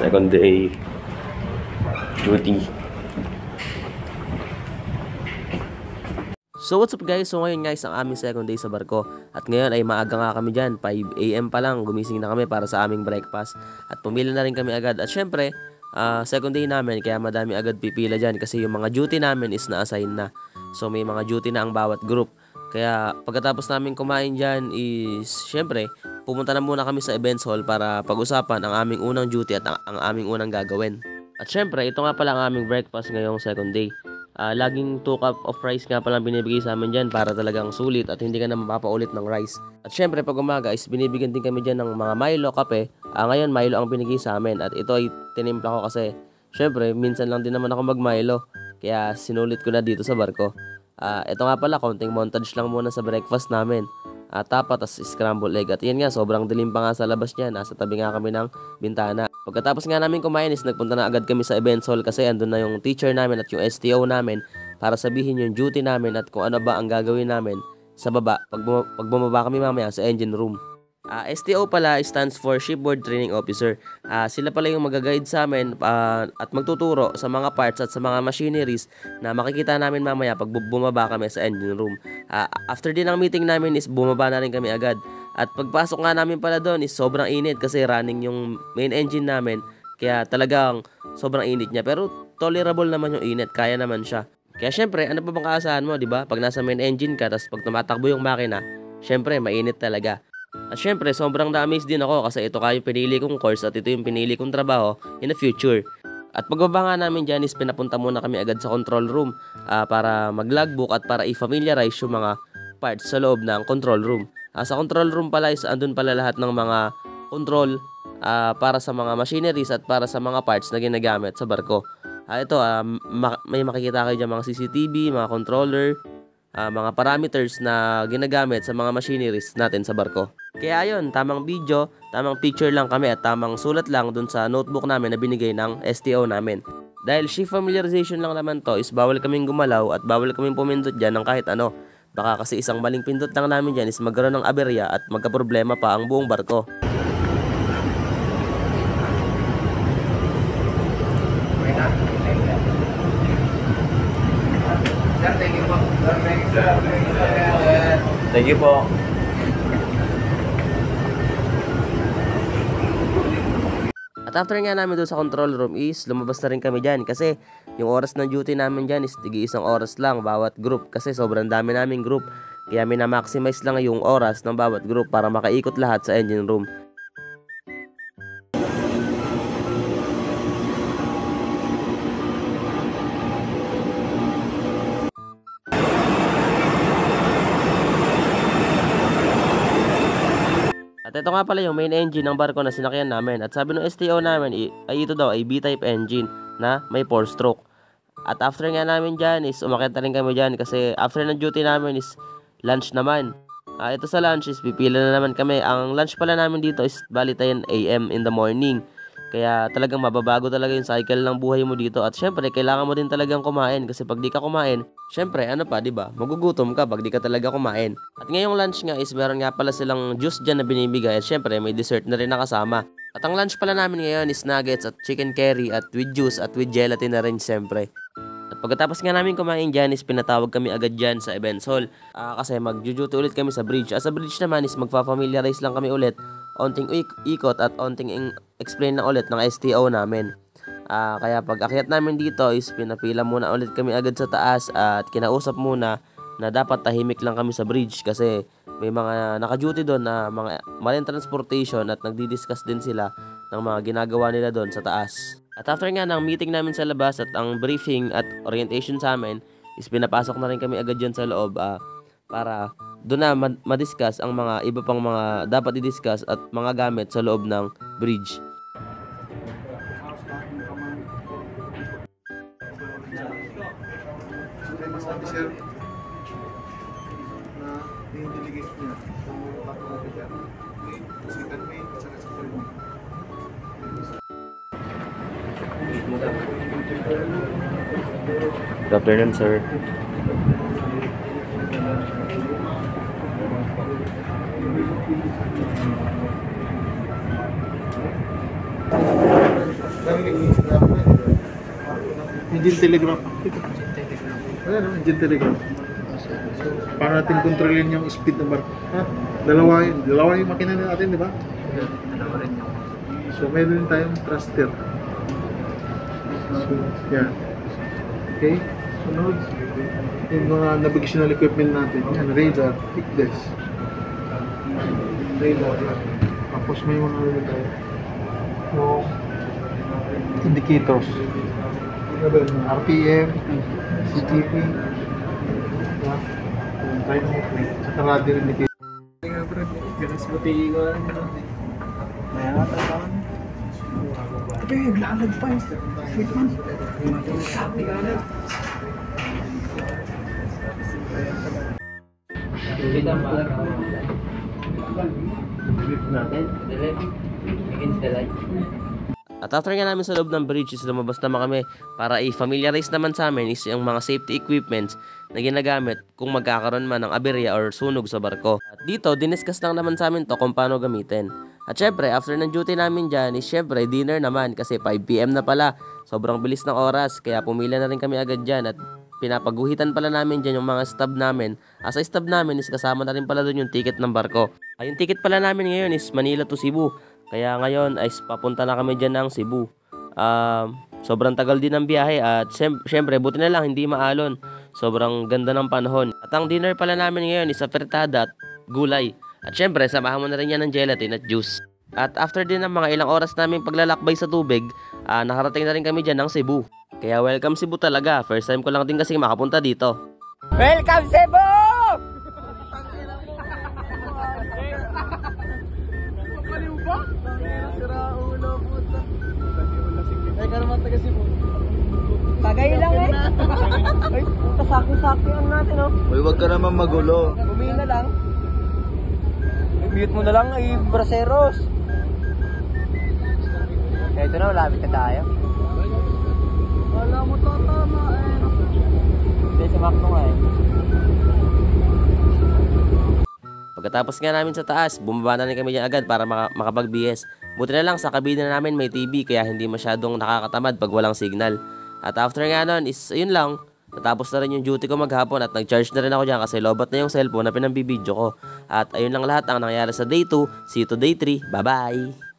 Second day duty. So what's up guys, so ngayon guys ang aming second day sa barko. At ngayon ay maaga nga kami dyan, 5 AM pa lang, gumising na kami para sa aming breakfast. At pumila na rin kami agad. At syempre, second day namin, kaya madami agad pipila dyan kasi yung mga duty namin is na-assign na. So may mga duty na ang bawat group. Kaya pagkatapos namin kumain dyan is syempre, pumunta na muna kami sa events hall para pag-usapan ang aming unang duty at ang aming unang gagawin. At syempre, ito nga pala ang aming breakfast ngayong second day. Laging 2 cup of rice nga palang binibigay sa amin dyan para talagang sulit at hindi ka na mapapaulit ng rice. At syempre pag umaga is binibigyan din kami dyan ng mga Milo, kape. Ngayon Milo ang binigay sa amin at ito ay tinimpla ko kasi syempre minsan lang din naman ako mag Milo. Kaya sinulit ko na dito sa barko. Ito nga pala, konting montage lang muna sa breakfast namin. Tapa, tas scrambled egg. At yan nga, sobrang dilim pa nga sa labas niya. Nasa tabi nga kami ng bintana. Pagkatapos nga namin kumain is nagpunta na agad kami sa events hall kasi andun na yung teacher namin at yung STO namin para sabihin yung duty namin at kung ano ba ang gagawin namin sa baba pag bumaba kami mamaya sa engine room. STO pala stands for Shipboard Training Officer. Sila pala yung mag-guide sa amin at magtuturo sa mga parts at sa mga machineries na makikita namin mamaya pag bumaba kami sa engine room. After din ng meeting namin is bumaba na rin kami agad. At pagpasok nga namin pala doon is sobrang init kasi running yung main engine namin. Kaya talagang sobrang init niya. Pero tolerable naman yung init, kaya naman siya. Kaya syempre, ano pa bang kaasahan mo, di ba? Pag nasa main engine ka, tapos pag tumatakbo yung makina, syempre mainit talaga. At syempre, sobrang na-amaze din ako kasi ito kayo pinili kong course at ito yung pinili kong trabaho in the future. At pagbaba nga namin dyan is pinapunta muna kami agad sa control room para mag-logbook at para i-familiarize yung mga parts sa loob ng control room. Sa control room pala is andun pala lahat ng mga control para sa mga machineries at para sa mga parts na ginagamit sa barko. May makikita kayo dyan mga CCTV, mga controller, mga parameters na ginagamit sa mga machineries natin sa barko. Kaya ayun, tamang video, tamang picture lang kami at tamang sulat lang dun sa notebook namin na binigay ng STO namin. Dahil shift familiarization lang naman to is bawal kaming gumalaw at bawal kaming pumindot dyan ng kahit ano. Baka kasi isang maling pindot lang namin dyan is magkaroon ng aberya at magkaproblema pa ang buong barko. Thank you po. At after nga namin doon sa control room is lumabas na rin kami dyan kasi yung oras ng duty namin dyan is tigi 1 oras lang bawat group kasi sobrang dami naming group. Kaya minamaximize lang yung oras ng bawat group para makaikot lahat sa engine room. At ito nga pala yung main engine ng barko na sinakyan namin. At sabi ng STO namin ay ito daw ay B-type engine na may 4-stroke. At after nga namin dyan is umakyat na rin kami dyan kasi after ng duty namin is lunch naman. Ito sa lunch is pipila na naman kami. Ang lunch pala namin dito is bali 10 AM in the morning. Kaya talagang mababago talaga yung cycle ng buhay mo dito. At syempre, kailangan mo din talagang kumain. Kasi pag di ka kumain, syempre, ano pa, diba? Magugutom ka pag di ka talaga kumain. At ngayong lunch nga is meron nga pala silang juice dyan na binibigay. At syempre, may dessert na rin nakasama. At ang lunch pala namin ngayon is nuggets at chicken curry at with juice at with gelatin na rin syempre. At pagkatapos nga namin kumain dyan is pinatawag kami agad dyan sa events hall. Kasi mag-duty ulit kami sa bridge. Sa bridge naman is magfa-familiarize lang kami ulit. Onting ikot at onting explain na ulit ng STO namin. Kaya pag akyat namin dito is pinapila muna ulit kami agad sa taas at kinausap muna na dapat tahimik lang kami sa bridge kasi may mga naka-duty doon na mga marine transportation at nagdi-discuss din sila ng mga ginagawa nila doon sa taas. At after nga ng meeting namin sa labas at ang briefing at orientation sa amin is pinapasok na rin kami agad dyan sa loob para doon na ma-discuss ang mga iba pang mga dapat i-discuss at mga gamit sa loob ng bridge. Good afternoon, sir. Engine telegraph. Ayan, engine telegraph. Paano natin kontrolin yung speed ng barko? Ha? Dalawa yung makina natin, di ba? So, meron tayong thruster. So, yan. Okay? Sunod. Yung mga navigational equipment natin. Yan, radar, thickness. Radar. Tapos may mga ano tayo. Yung indicators. RPM, CTP, time movement, saka radar indicator. Ganas mo tingin may atakan. Tapi naglalag pa eh. Wait man. Sabi ka na. Kita mahal natin. Delete. Against the light. At after nga namin sa loob ng bridge is lumabas naman kami para i-familiarize naman sa amin is yung mga safety equipments na ginagamit kung magkakaroon man ng aberya or sunog sa barko. At dito, diniscuss lang naman sa amin to kung paano gamitin. At syempre, after ng duty namin dyan is syempre dinner naman kasi 5 PM na pala. Sobrang bilis ng oras kaya pumila na rin kami agad dyan at pinapaguhitan pala namin dyan yung mga stub namin. As a stub namin is kasama na rin pala doon yung ticket ng barko. Yung ticket pala namin ngayon is Manila to Cebu. Kaya ngayon ay papunta na kami dyan ng Cebu. Sobrang tagal din ng biyahe at syempre buti na lang hindi maalon. Sobrang ganda ng panahon. At ang dinner pala namin ngayon is fritada at gulay. At syempre samahan mo na rin yan ng gelatin at juice. At after din ng mga ilang oras namin paglalakbay sa tubig, nakarating na rin kami dyan ng Cebu. Kaya welcome Cebu talaga. First time ko lang din kasi makapunta dito. Welcome Cebu! Tagay lang eh. Ay, puta sakyo-sakyoan natin oh. Uy, wag ka naman magulo. Bumili na lang. I-mute mo na lang ay braseros. Ito na, malapit na tayo. Wala mo tatama eh. Hindi, sumakto nga eh. Pagkatapos nga namin sa taas, bumaba na rin kami dyan agad para makapag-BS. Buti na lang sa kabina namin may TV kaya hindi masyadong nakakatamad pag walang signal. At after nga nun is ayun lang, natapos na rin yung duty ko maghapon at nag-charge na rin ako dyan kasi lobat na yung cellphone na pinambibidyo ko. At ayun lang lahat ang nangyari sa day 2, see you to day 3, bye bye!